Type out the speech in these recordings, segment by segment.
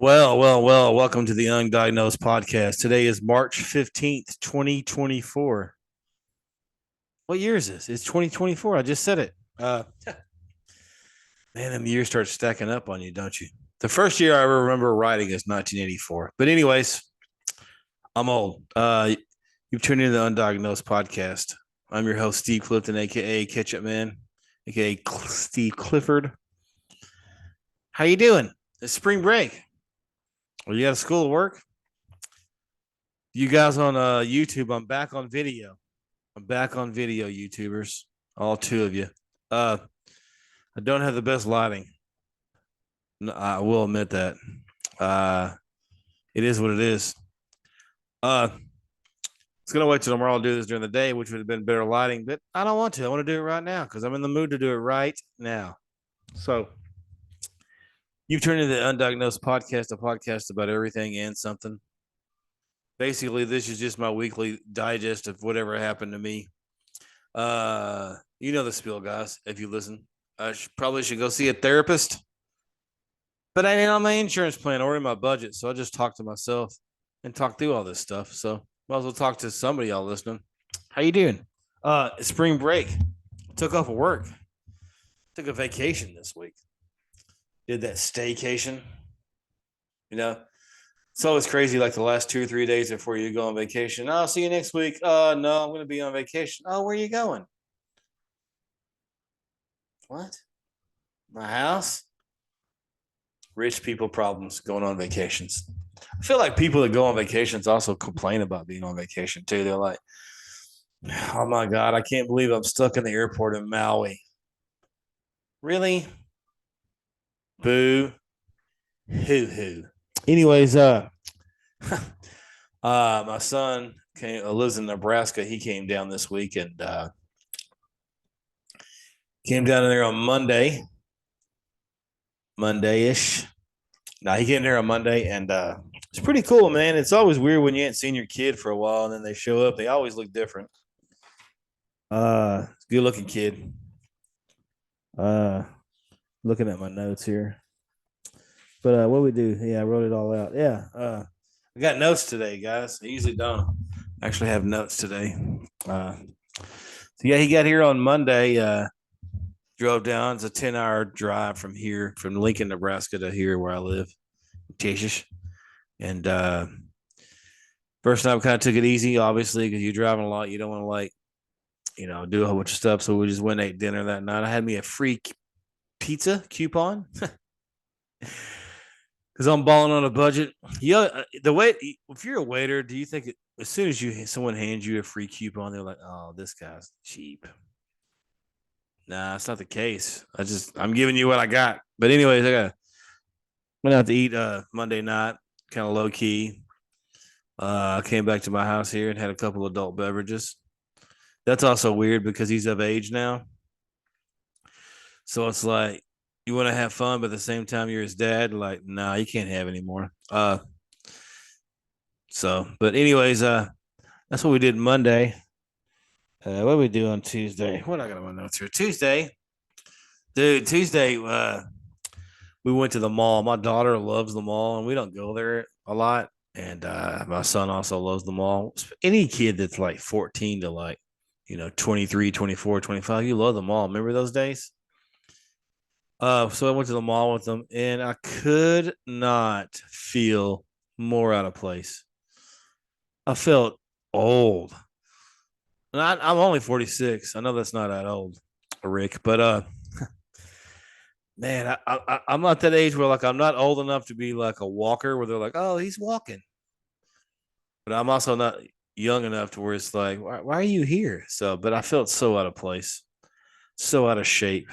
Well. Welcome to the Undiagnosed Podcast. Today is March 15th, 2024. What year is this? It's 2024. I just said it. Man, them years start stacking up on you, don't you? The first year I ever remember writing is 1984. But, anyways, I'm old. You've tuned into the Undiagnosed Podcast. I'm your host, Steve Clifton, aka Ketchup Man, aka Steve Clifford. How you doing? It's spring break. Are you out of school or work? You guys on YouTube, I'm back on video. I'm back on video, YouTubers, all two of you. Uh, I don't have the best lighting. No, I will admit that. Uh, it is what it is. Uh, it's gonna wait till tomorrow to do this during the day, which would have been better lighting, but I don't want to. I want to do it right now because I'm in the mood to do it right now. So you've turned into the Undiagnosed Podcast, a podcast about everything and something. Basically, this is just my weekly digest of whatever happened to me. You know the spiel, guys. If you listen, probably should go see a therapist, but I ain't on my insurance plan or in my budget, so I just talk to myself and talk through all this stuff. So might as well talk to somebody y'all listening. How you doing? Spring break. Took off of work. Took a vacation this week. Did that staycation. You know, it's always crazy. Like the last 2 or 3 days before you go on vacation. I'll see you next week. No, I'm going to be on vacation. Oh, where are you going? What? My house? Rich people problems going on vacations. I feel like people that go on vacations also complain about being on vacation too. They're like, oh my God, I can't believe I'm stuck in the airport in Maui. Really? Boo. Hoo hoo. Anyways, my son lives in Nebraska. He came down this week and came down there on Monday-ish. No, he came there on Monday, and it's pretty cool, man. It's always weird when you ain't seen your kid for a while, and then they show up. They always look different. Good looking kid. Uh, Looking at my notes here, but what we do? Yeah, I wrote it all out. Yeah, I got notes today, guys. I usually don't actually have notes today. So yeah, he got here on Monday. Drove down. It's a 10-hour drive from here, from Lincoln, Nebraska, to here where I live, Texas. And first time, kind of took it easy, obviously, because you're driving a lot. You don't want to do a whole bunch of stuff. So we just went and ate dinner that night. I had me a free pizza coupon because I'm balling on a budget. Yeah, the way if you're a waiter, do you think as soon as someone hands you a free coupon, they're like, "Oh, this guy's cheap." Nah, it's not the case. I'm giving you what I got. But anyways, went out to eat Monday night, kind of low key. I came back to my house here and had a couple adult beverages. That's also weird because he's of age now. So it's like you want to have fun, but at the same time you're his dad. Like, nah, you can't have anymore. But anyways, that's what we did Monday. What did we do on Tuesday? What I got on my notes here? Tuesday, dude. Tuesday, we went to the mall. My daughter loves the mall, and we don't go there a lot. And my son also loves the mall. Any kid that's like 14 to 23, 24, 25, you love the mall. Remember those days? So I went to the mall with them, and I could not feel more out of place. I felt old. And I'm only 46. I know that's not that old, Rick, but man, I'm not that age where like I'm not old enough to be like a walker where they're like, oh, he's walking, but I'm also not young enough to where it's like, why are you here? So, but I felt so out of place, so out of shape.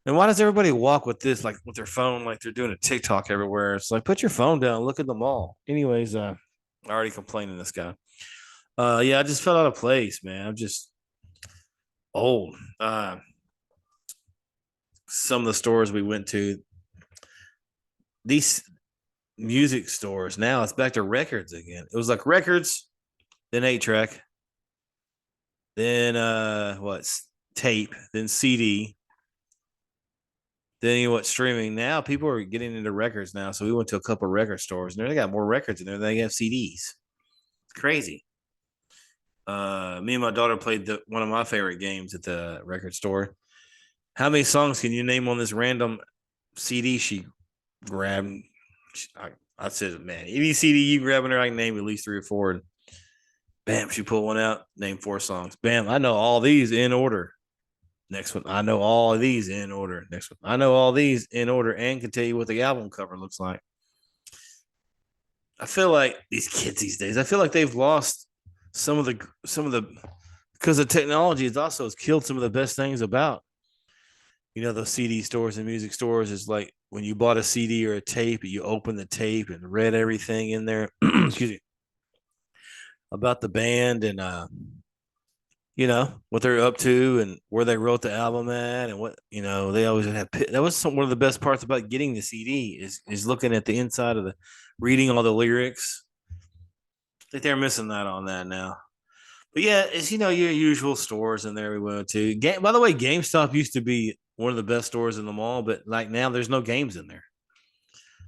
And why does everybody walk with this, like with their phone, like they're doing a TikTok everywhere? It's like, put your phone down, look at the mall. Anyways, I already complaining this guy. Yeah, I just felt out of place, man. I'm just old. Some of the stores we went to, these music stores, now it's back to records again. It was like records, then 8-track, then what's tape, then CD, Then you know what? Streaming now, people are getting into records now. So we went to a couple of record stores, and they got more records in there than they have CDs. It's crazy. Me and my daughter played one of my favorite games at the record store. How many songs can you name on this random CD she grabbed? I said, man, any CD you grab in there, I can name at least three or four. And bam, she pulled one out, named four songs. Bam, I know all these in order. Next one, I know all of these in order. Next one, I know all these in order and can tell you what the album cover looks like. I feel like these kids these days, I feel like they've lost some of the because the technology has also killed some of the best things about those CD stores and music stores. Is like when you bought a CD or a tape, you open the tape and read everything in there. Excuse me, about the band and what they're up to and where they wrote the album at and what they always have. That was one of the best parts about getting the CD is looking at the inside of the reading all the lyrics. I think they're missing that on that now. But yeah, it's your usual stores in there we went to. By the way, GameStop used to be one of the best stores in the mall, but like now there's no games in there.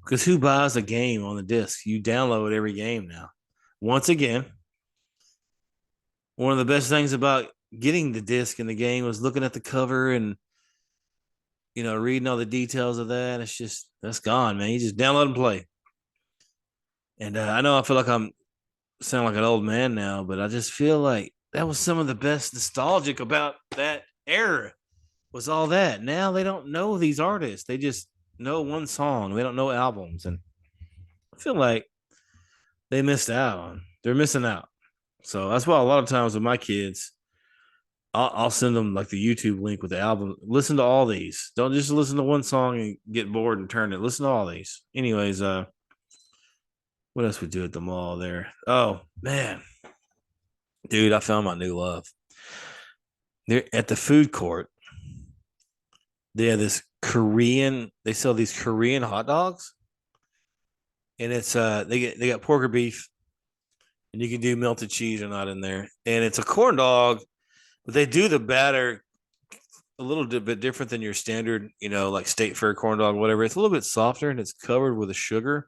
Because who buys a game on the disc? You download every game now. Once again, one of the best things about getting the disc in the game was looking at the cover and reading all the details of that. It's just that's gone, man. You just download and play. And I know I feel like I'm sound like an old man now, but I just feel like that was some of the best nostalgic about that era was all that. Now they don't know these artists. They just know one song. They don't know albums. And I feel like they missed out on. They're missing out. So that's why a lot of times with my kids, I'll send them like the YouTube link with the album. Listen to all these. Don't just listen to one song and get bored and turn it. Listen to all these. Anyways, what else we do at the mall there? Oh man, dude, I found my new love. They're at the food court. They have this Korean. They sell these Korean hot dogs, and it's they got pork or beef, and you can do melted cheese or not in there, and it's a corn dog, but they do the batter a little bit different than your standard, like state fair corn dog, whatever. It's a little bit softer and it's covered with a sugar.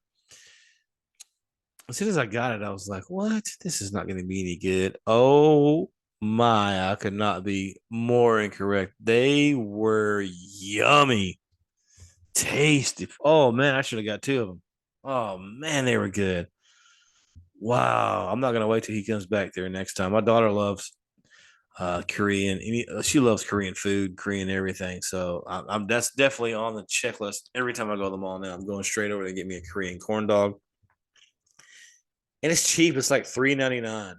As soon as I got it, I was like, what? This is not going to be any good. Oh my, I could not be more incorrect. They were yummy, tasty. Oh man, I should have got two of them. Oh man, they were good. Wow. I'm not going to wait till he comes back there next time. My daughter loves Korean. She loves Korean food, Korean everything. So I'm that's definitely on the checklist. Every time I go to the mall now, I'm going straight over to get me a Korean corn dog. And it's cheap. It's like $3.99.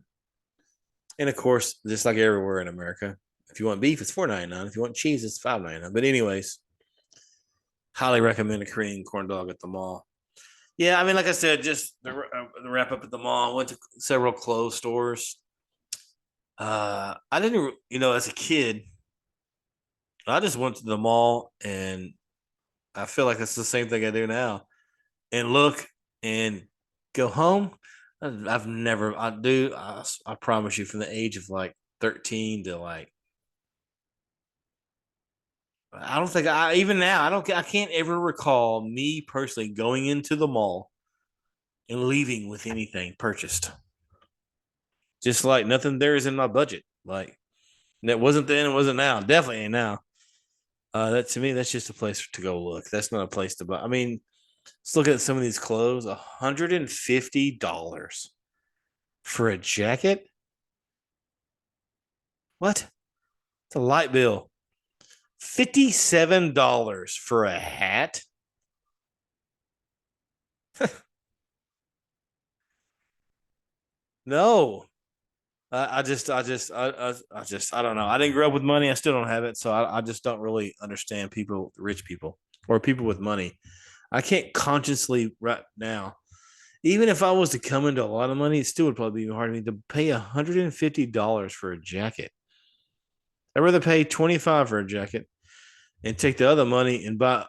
And of course, just like everywhere in America, if you want beef, it's $4.99. If you want cheese, it's $5.99. But anyways, highly recommend a Korean corn dog at the mall. Yeah, I mean, like I said, just the wrap up at the mall. Went to several clothes stores. I didn't, as a kid, I just went to the mall, and I feel like it's the same thing I do now. And look and go home. I've never, I do, I promise you, from the age of like 13 to like, I don't think even now, I can't ever recall me personally going into the mall and leaving with anything purchased. Just like nothing there is in my budget. Like that wasn't then, it wasn't now. Definitely ain't now. That to me, that's just a place to go look. That's not a place to buy. I mean, let's look at some of these clothes. $150 for a jacket. What? It's a light bill. $57 for a hat. No, I don't know. I didn't grow up with money. I still don't have it, so I just don't really understand people, rich people, or people with money. I can't consciously right now. Even if I was to come into a lot of money, it still would probably be hard for me to pay $150 for a jacket. I'd rather pay 25 for a jacket and take the other money and buy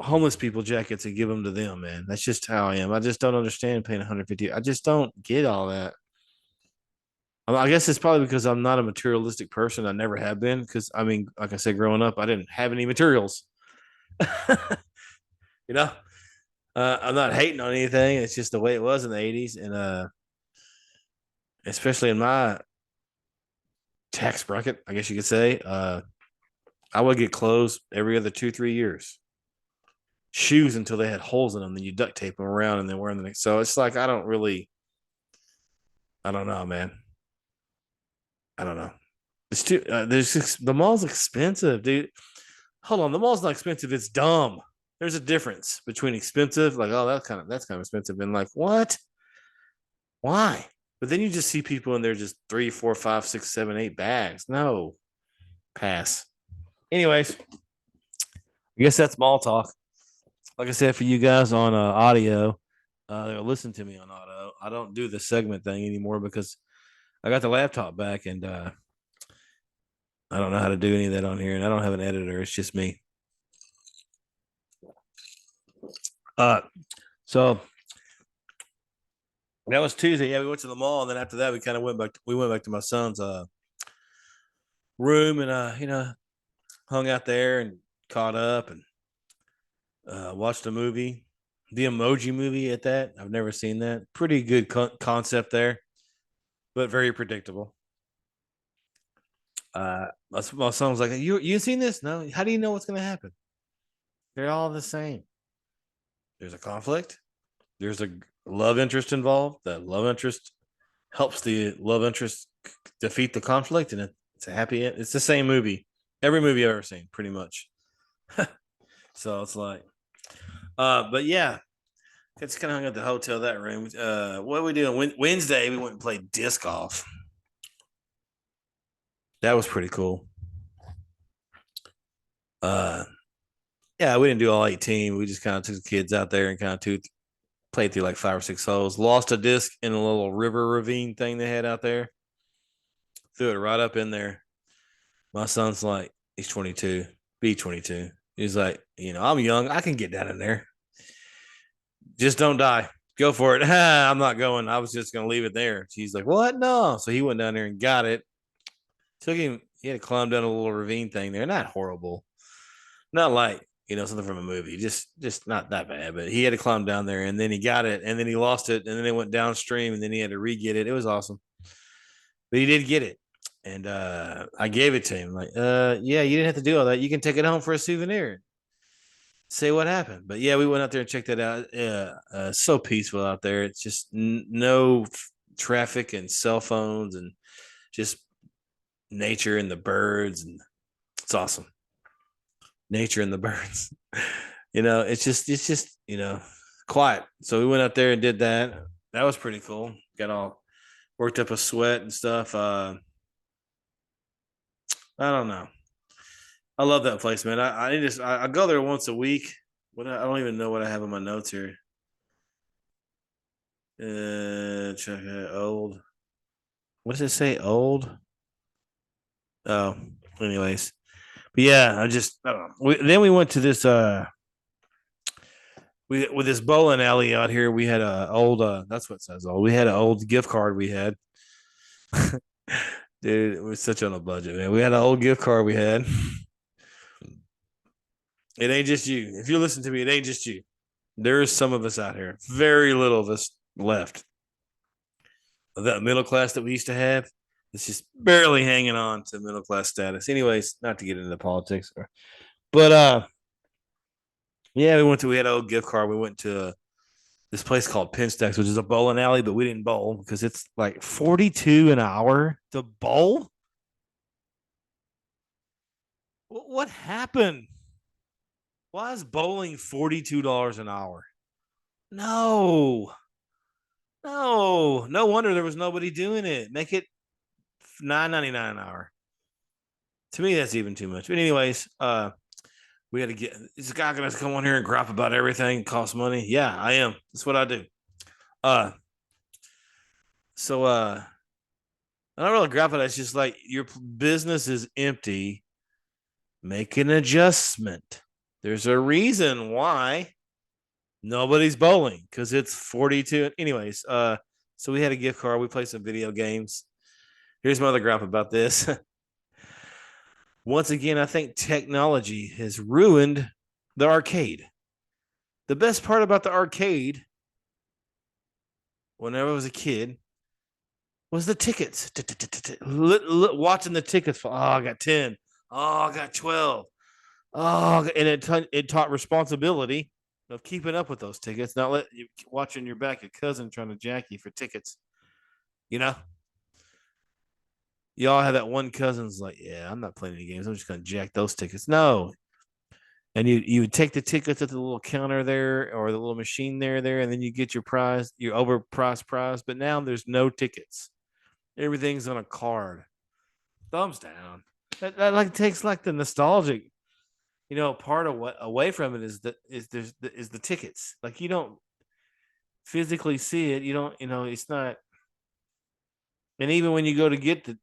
homeless people jackets and give them to them, man. That's just how I am. I just don't understand paying 150. I just don't get all that. I guess it's probably because I'm not a materialistic person. I never have been because I mean, like I said, growing up, I didn't have any materials. you know, I'm not hating on anything. It's just the way it was in the 80s. And especially in my tax bracket, I guess you could say, I would get clothes every other 2, 3 years. Shoes until they had holes in them, then you duct tape them around and then wear them the next. So it's like I don't know, man. I don't know. It's too. The mall's expensive, dude. Hold on, the mall's not expensive. It's dumb. There's a difference between expensive, like oh that's kind of expensive, and like what? Why? But then you just see people and they're just 3, 4, 5, 6, 7, 8 bags. No, pass. Anyways, I guess that's mall talk. Like I said, for you guys on audio, they'll listen to me on audio. I don't do the segment thing anymore because I got the laptop back and I don't know how to do any of that on here, and I don't have an editor. It's just me. Uh, so that was Tuesday. Yeah, we went to the mall, and then after that, we kind of went back. We went back to my son's room, and hung out there and caught up and watched a movie, the Emoji Movie. At that, I've never seen that. Pretty good concept there, but very predictable. My son was like, "You seen this? No. How do you know what's going to happen? They're all the same. There's a conflict. There's a love interest involved. That love interest helps the love interest defeat the conflict, and it's a happy end. It's the same movie, every movie I've ever seen, pretty much. So it's like, but yeah, it's kind of hung at the hotel that room. What are we doing? Wednesday, we went and played disc golf. That was pretty cool. Uh, yeah, we didn't do all 18. We just kind of took the kids out there and kind of played through like 5 or 6 holes. Lost a disc in a little river ravine thing they had out there. Threw it right up in there. My son's like, he's 22, be 22. He's like, I'm young. I can get down in there. Just don't die. Go for it. I'm not going. I was just going to leave it there. She's like, what? No. So he went down there and got it. Took him. He had to climb down a little ravine thing there. Not horrible. Not like, something from a movie. Just not that bad. But he had to climb down there and then he got it and then he lost it and then it went downstream and then he had to re-get it. It was awesome. But he did get it. And I gave it to him. Like, yeah, you didn't have to do all that. You can take it home for a souvenir. Say what happened. But yeah, we went out there and checked that out. Yeah, so peaceful out there. It's just no traffic and cell phones and just nature and the birds, and it's awesome. Nature and the birds. It's just quiet. So we went out there and did that. That was pretty cool. Got all worked up a sweat and stuff. I don't know. I love that place, man. I go there once a week. I don't even know what I have in my notes here. Check it old. What does it say? Old. Oh, anyways, but yeah, I don't know. Then we went to this with this bowling alley out here. We had a old that's what it says old. We had an old gift card we had. Dude, it was such on a budget, man. We had an old gift card we had. It ain't just you. If you listen to me, it ain't just you. There's some of us out here. Very little of us left. That middle class that we used to have, it's just barely hanging on to middle class status. Anyways, not to get into politics, but yeah, we had an old gift card. We went to this place called Pinstacks, which is a bowling alley, but we didn't bowl because it's like 42 an hour to bowl. What happened? Why is bowling $42 an hour? No, no wonder there was nobody doing it. Make it $9.99 an hour. To me, that's even too much. But anyways, we had to get this guy gonna come on here and grap about everything, cost money. Yeah, I am. That's what I do. Uh, so I don't really grab it. It's just like your business is empty. Make an adjustment. There's a reason why nobody's bowling because it's 42. Anyways, so we had a gift card. We played some video games. Here's my other graph about this. Once again, I think technology has ruined the arcade. The best part about the arcade, whenever I was a kid, was the tickets. Watching the tickets. Oh, I got 10. Oh, I got 12. Oh, and it taught responsibility of keeping up with those tickets, not let you watching your back a cousin trying to jack you for tickets. You know, you all have that one cousin's like, yeah, I'm not playing any games. I'm just going to jack those tickets. No, and you would take the tickets at the little counter there or the little machine there, and then you get your prize, your overpriced prize. But now there's no tickets. Everything's on a card. Thumbs down. That like takes like the nostalgic, part of what away from it is the tickets. Like you don't physically see it. You don't, it's not. And even when you go to get the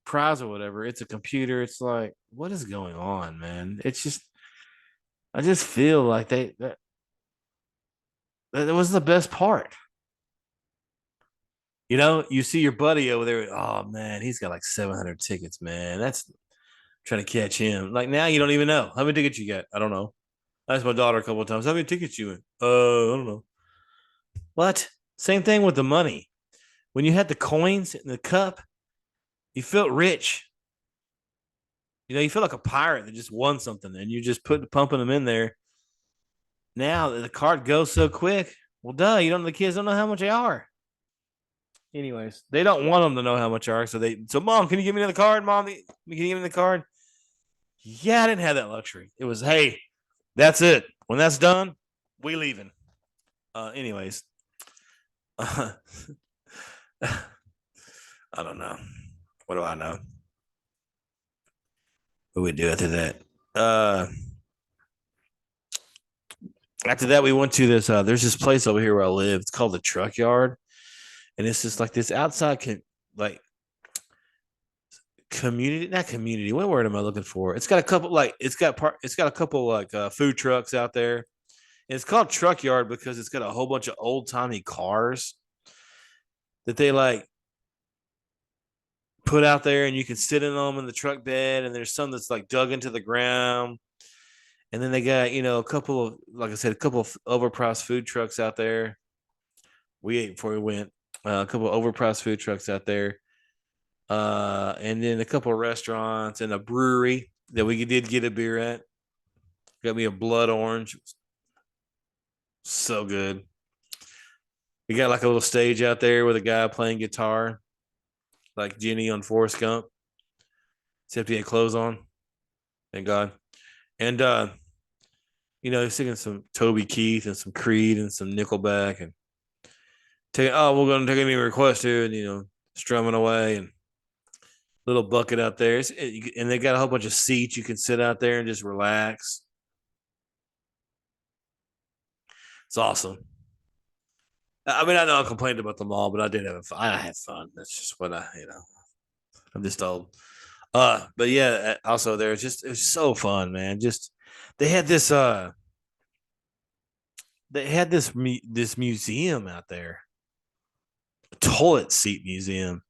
prize or whatever, it's a computer. It's like, what is going on, man? It's just, I just feel like that was the best part. You see your buddy over there. Oh man, he's got like 700 tickets, man. That's trying to catch him. Like now, you don't even know how many tickets you got. I don't know. I asked my daughter a couple of times, how many tickets you in? I don't know. What? Same thing with the money. When you had the coins in the cup, you felt rich. You feel like a pirate that just won something, and you just pumping them in there. Now the card goes so quick. Well, duh, the kids don't know how much they are. Anyways, they don't want them to know how much they are. So mom, can you give me another card? Mom, can you give me the card? Yeah, I didn't have that luxury. It was, hey, that's it. When that's done, we leaving. Anyways, I don't know. What do I know? What we do after that? After that, we went to this. There's this place over here where I live. It's called the Truck Yard, and it's just like this outside, like community, not community. What word am I looking for? It's got a couple like it's got a couple like food trucks out there. And it's called Truck Yard because it's got a whole bunch of old timey cars that they like put out there, and you can sit in them in the truck bed. And there's some that's like dug into the ground. And then they got a couple of, like I said, a couple of overpriced food trucks out there. We ate before we went. A couple of overpriced food trucks out there. And then a couple of restaurants and a brewery that we did get a beer at. Got me a blood orange. So good. We got like a little stage out there with a guy playing guitar, like Jenny on Forrest Gump, except he had clothes on. Thank God. And he's singing some Toby Keith and some Creed and some Nickelback and we're gonna take any request here, and strumming away, and little bucket out there. And they got a whole bunch of seats you can sit out there and just relax. It's awesome. I mean, I know I complained about the mall, but I did have fun. I had fun. That's just what I'm just old. But yeah, also there, it was so fun, man. Just they had this this museum out there, a toilet seat museum.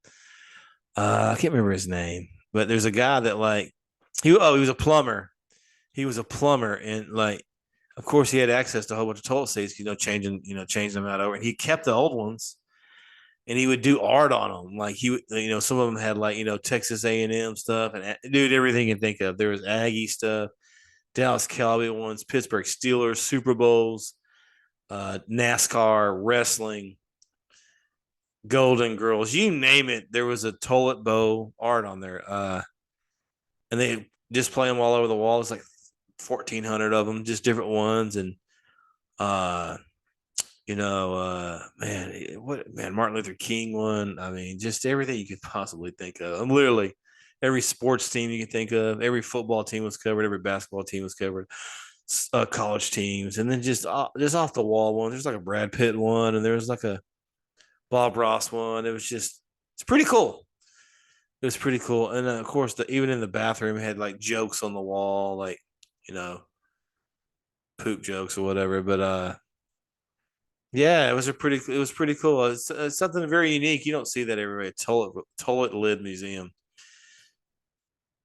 I can't remember his name, but there's a guy that like he was a plumber. He was a plumber, and like, of course, he had access to a whole bunch of toilet seats. Changing them out over, and he kept the old ones, and he would do art on them. Like he would, some of them had like Texas A&M stuff, and dude, everything you can think of. There was Aggie stuff, Dallas Cowboy ones, Pittsburgh Steelers, Super Bowls, NASCAR, wrestling, Golden Girls, you name it. There was a toilet bowl art on there, and they display them all over the wall. It's like 1,400 of them, just different ones, and man, Martin Luther King one. I mean, just everything you could possibly think of. I'm literally every sports team you can think of, every football team was covered, every basketball team was covered, college teams, and then just off the wall one. There's like a Brad Pitt one, and there was like a Bob Ross one. It's pretty cool. It was pretty cool, and of course, even in the bathroom, it had like jokes on the wall, like you know, poop jokes or whatever. But yeah, it was pretty cool. It's something very unique. You don't see that everywhere. Toilet lid museum.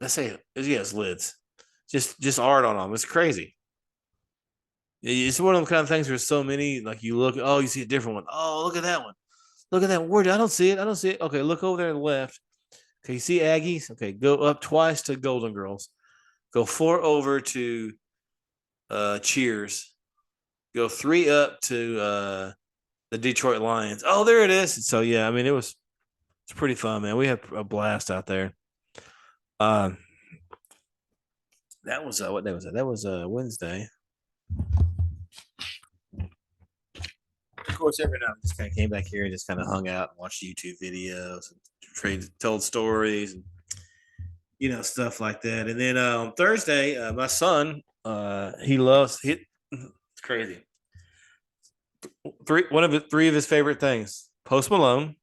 Let's say, yeah, it's lids. Just art on them. It's crazy. It's one of them kind of things. There's so many. Like you look, oh, you see a different one. Oh, look at that one. Look at that one. Where? I don't see it. I don't see it. Okay, look over there to the left. Okay, you see Aggies. Okay, go up twice to Golden Girls. Go four over to Cheers. Go three up to the Detroit Lions. Oh, there it is. So yeah, I mean it's pretty fun, man. We had a blast out there. Um, that was what day was that? That was Wednesday. Of course, every night we just kind of came back here and just kind of hung out and watched YouTube videos, and told stories, and stuff like that. And then on Thursday, my son, he loves it. It's crazy. Three of his favorite things: Post Malone,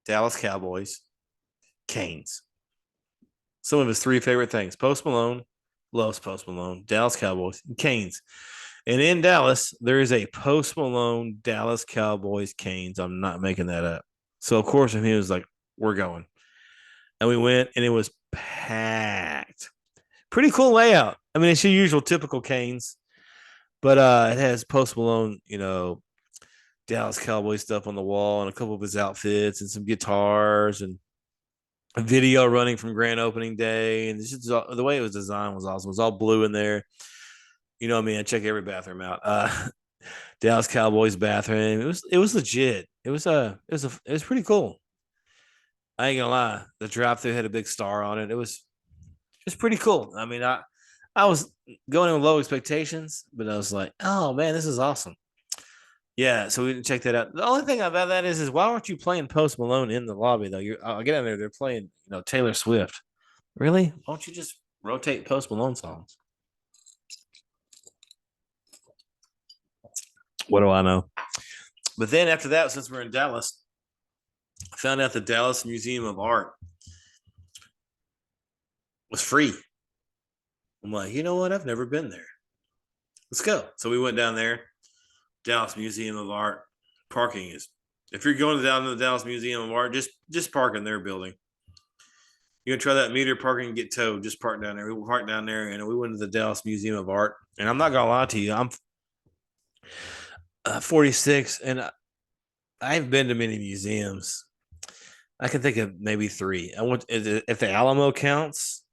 Dallas Cowboys, Canes. Some of his three favorite things: Post Malone, loves Post Malone, Dallas Cowboys, and Canes. And in Dallas, there is a Post Malone Dallas Cowboys Canes. I'm not making that up. So of course, and he was like, "We're going," and we went, and it was packed. Pretty cool layout. I mean, it's your usual typical Canes, but it has Post Malone, Dallas Cowboys stuff on the wall, and a couple of his outfits, and some guitars, and a video running from grand opening day. And the way it was designed was awesome. It was all blue in there. You know what I mean? I check every bathroom out. Dallas Cowboys bathroom. It was legit. It was pretty cool. I ain't gonna lie. The drive through had a big star on it. It was pretty cool. I mean, I was going in with low expectations, but I was like, oh man, this is awesome. Yeah, so we didn't check that out. The only thing about that is why aren't you playing Post Malone in the lobby though? I'll get in there. They're playing, Taylor Swift. Really? Why don't you just rotate Post Malone songs? What do I know? But then after that, since we're in Dallas, I found out the Dallas Museum of Art was free. I'm like, you know what? I've never been there. Let's go. So we went down there. Dallas Museum of Art. Parking is, if you're going down to the Dallas Museum of Art, just park in their building. You're gonna try that meter parking and get towed. Just park down there. We parked down there, and we went to the Dallas Museum of Art. And I'm not gonna lie to you, I'm 46, and I've been to many museums. I can think of maybe three. I went if the Alamo counts.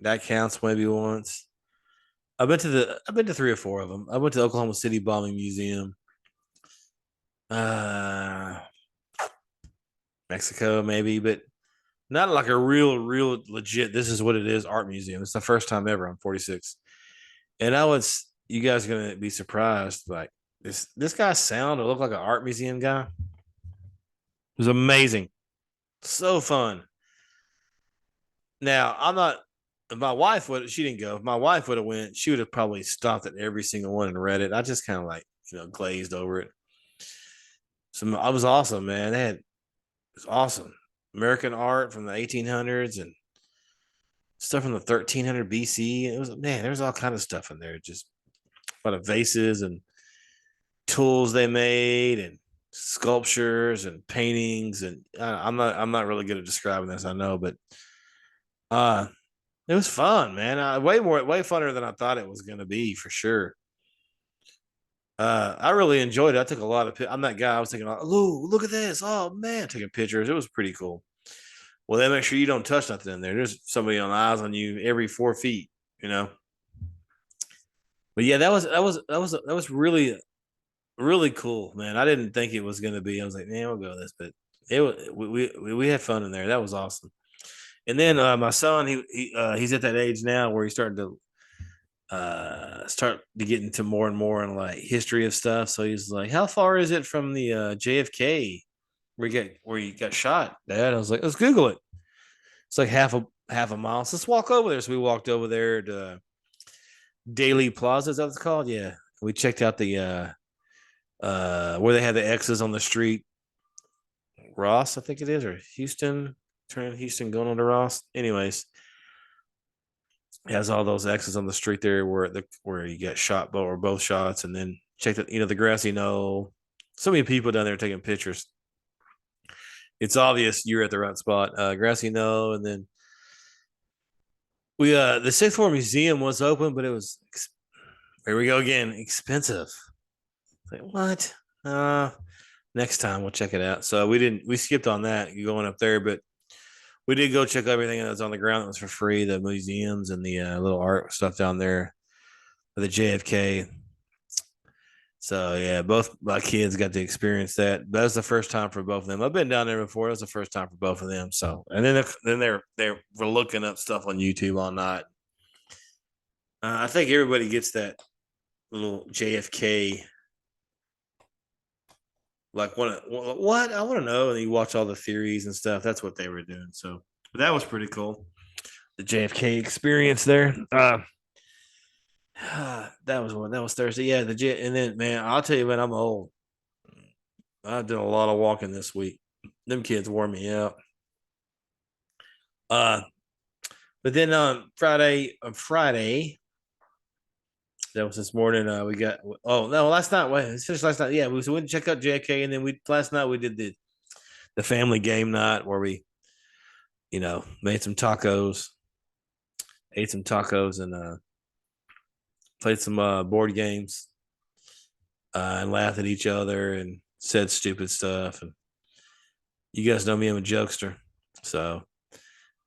That counts maybe once. I've been to three or four of them. I went to the Oklahoma City Bombing Museum. Uh Mexico maybe, but not like a real legit. This is what it is. Art museum. It's the first time ever. I'm 46, and you guys are gonna be surprised. Like this guy's sound to look like an art museum guy. It was amazing, so fun. Now I'm not. If my wife would. She didn't go. If my wife would have went, she would have probably stopped at every single one and read it. I just kind of like glazed over it. So I was awesome, man. It was awesome. American art from the 1800s and stuff from the 1300 BC. It was man, there's all kind of stuff in there. Just a lot of vases and tools they made and sculptures and paintings. And I'm not really good at describing this, I know, but uh, it was fun, man. Way funner than I thought it was going to be for sure. I really enjoyed it. I took a lot of. I'm that guy. I was thinking, oh, look at this. Oh man, taking pictures. It was pretty cool. Well, they make sure you don't touch nothing in there. There's somebody on eyes on you every 4 feet. You know. But yeah, that was really cool, man. I didn't think it was going to be. I was like, man, we'll go with this, but we had fun in there. That was awesome. And then my son, he's at that age now where he's starting to start to get into more and more in like history of stuff. So he's like, "How far is it from the JFK where you got shot, Dad?" I was like, "Let's Google it." It's like half a mile. So let's walk over there. So we walked over there to Daily Plaza. Is that what it's called? Yeah. We checked out the where they had the X's on the street. Ross, I think it is, or Houston. Turning Houston going on to Ross. Anyways, it has all those X's on the street there where you get shot or both shots, and then check the grassy knoll. So many people down there taking pictures. It's obvious you're at the right spot. Grassy knoll, and then We the sixth floor museum was open, but it was here we go again, expensive. Like what? Uh Next time we'll check it out. So we skipped on that going up there, but we did go check everything that was on the ground that was for free, the museums and the little art stuff down there for the JFK. So yeah, both my kids got to experience that. That was the first time for both of them. I've been down there before. It was the first time for both of them. So and then they're we're looking up stuff on YouTube all night. I think everybody gets that little JFK. Like what I want to know, and you watch all the theories and stuff. That's what they were doing. So but that was pretty cool. The JFK experience there. That was one. That was Thursday. Yeah, the jet. And then, man, I'll tell you, man, I'm old. I did a lot of walking this week. Them kids wore me out. Uh, but then on Friday, that was this morning. We got. Oh no, last night. Wait, it's finished last night. Yeah, we went to check out JFK, and then we last night we did the family game night where we, made some tacos, ate some tacos, and played some board games, and laughed at each other and said stupid stuff. And you guys know me, I'm a jokester. So,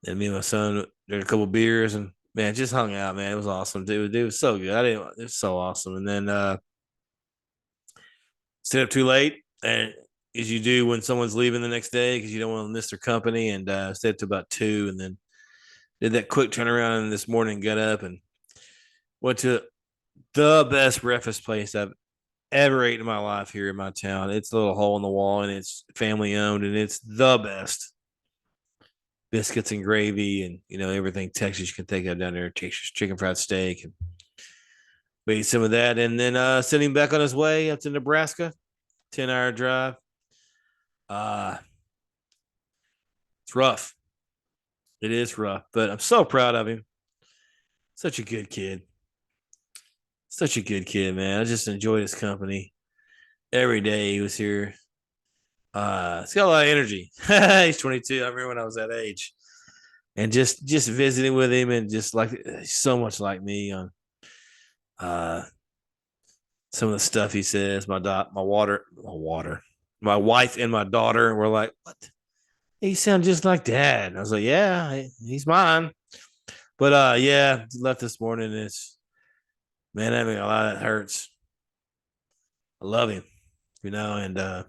and me and my son did a couple beers and man, just hung out, man. It was awesome, dude. It was so good. It was so awesome. And then stayed up too late, and as you do when someone's leaving the next day because you don't want to miss their company. And stayed up to about 2, and then did that quick turnaround. And this morning, got up and went to the best breakfast place I've ever ate in my life here in my town. It's a little hole in the wall, and it's family owned, and it's the best biscuits and gravy, and everything Texas you can think of down there. Texas chicken fried steak, and we ate some of that, and then sending back on his way up to Nebraska, 10-hour drive. Uh it's rough. It is rough, but I'm so proud of him. Such a good kid. Such a good kid, man. I just enjoyed his company every day he was here. He's got a lot of energy. He's 22. I remember when I was that age, and just visiting with him, and just like so much like me on uh some of the stuff he says. My wife and my daughter were like, "What? He sounds just like Dad." And I was like, "Yeah, he's mine." But yeah, left this morning. It's man, I mean, a lot of that hurts. I love him, and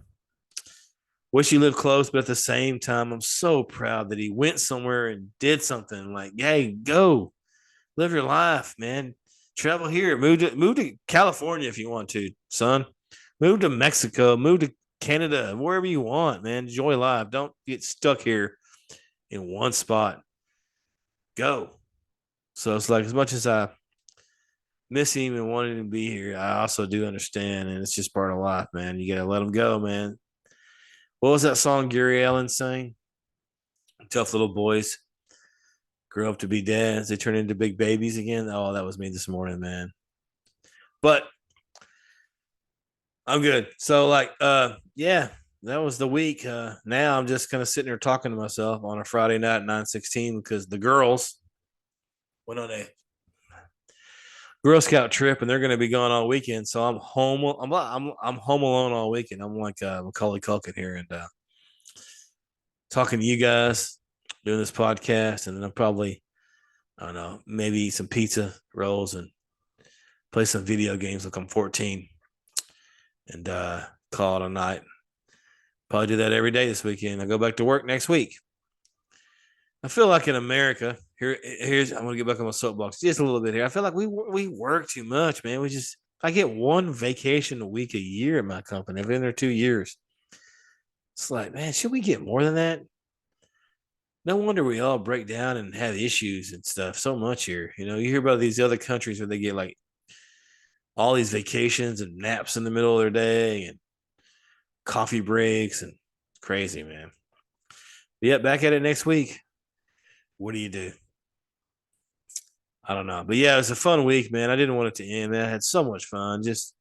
wish he lived close, but at the same time, I'm so proud that he went somewhere and did something. Like, hey, go live your life, man. Travel here. Move to California if you want to, son. Move to Mexico. Move to Canada. Wherever you want, man. Enjoy life. Don't get stuck here in one spot. Go. So it's like as much as I miss him and wanted him to be here, I also do understand, and it's just part of life, man. You gotta let him go, man. What was that song Gary Allen sang? Tough little boys grow up to be dads. They turn into big babies again. Oh, that was me this morning, man. But I'm good. So like, yeah, that was the week. Now I'm just kind of sitting here talking to myself on a Friday night at 9:16 because the girls went on a Girl Scout trip and they're going to be gone all weekend. So I'm home. I'm home alone all weekend. I'm like Macaulay Culkin here and talking to you guys, doing this podcast, and then I'm probably I don't know maybe eat some pizza rolls and play some video games like I'm 14 and call it a night. Probably do that every day this weekend. I go back to work next week. I feel like in America, here's I'm gonna get back on my soapbox just a little bit here. I feel like we work too much, man. I get one vacation a week a year at my company. I've been there 2 years. It's like, man, should we get more than that? No wonder we all break down and have issues and stuff so much here. You hear about these other countries where they get like all these vacations and naps in the middle of their day and coffee breaks and crazy, man. But yeah, back at it next week. What do you do? I don't know. But yeah, it was a fun week, man. I didn't want it to end, man. I had so much fun. Just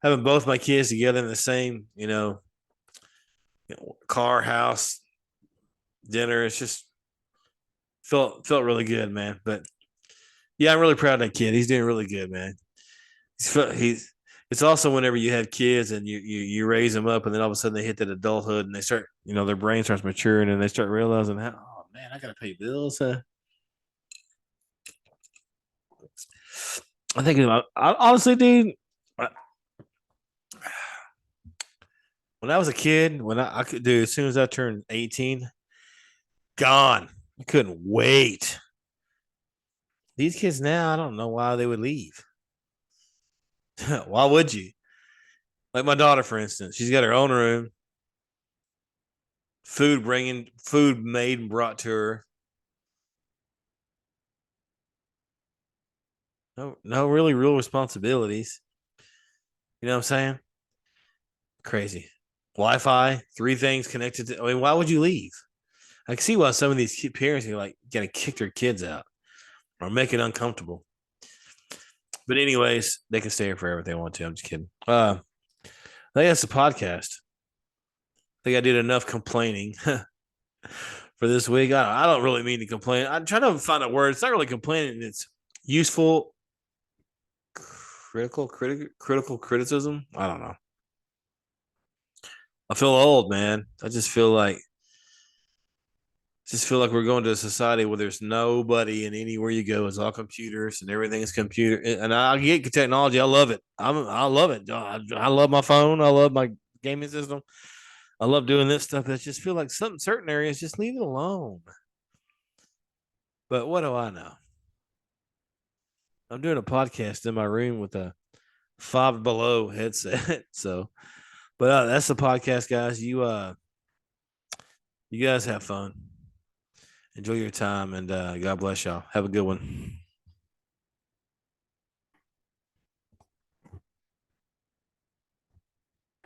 having both my kids together in the same, car, house, dinner. It's just felt really good, man. But Yeah, I'm really proud of that kid. He's doing really good, man. He's it's also whenever you have kids and you raise them up and then all of a sudden they hit that adulthood and they start, their brain starts maturing and they start realizing how, oh man, I gotta pay bills. I think honestly, dude, when I was a kid, when I could do as soon as I turned 18, gone. I couldn't wait. These kids now, I don't know why they would leave. Why would you? Like my daughter, for instance, she's got her own room, food made and brought to her. No really real responsibilities. You know what I'm saying? Crazy. Wi-Fi, three things connected to. I mean, why would you leave? I can see why some of these parents are like gonna kick their kids out or make it uncomfortable. But anyways, they can stay here forever if they want to. I'm just kidding. I think that's the podcast. I think I did enough complaining for this week. I don't really mean to complain. I'm trying to find a word. It's not really complaining. It's useful, critical criticism. I don't know. I feel old, man. I just feel like we're going to a society where there's nobody, and anywhere you go, it's all computers and everything is computer. And I get technology. I love it. I love it. I love my phone. I love my gaming system. I love doing this stuff. I just feel like some certain areas just leave it alone. But what do I know? I'm doing a podcast in my room with a Five Below headset. So, but that's the podcast, guys. You guys have fun. Enjoy your time, and God bless y'all. Have a good one.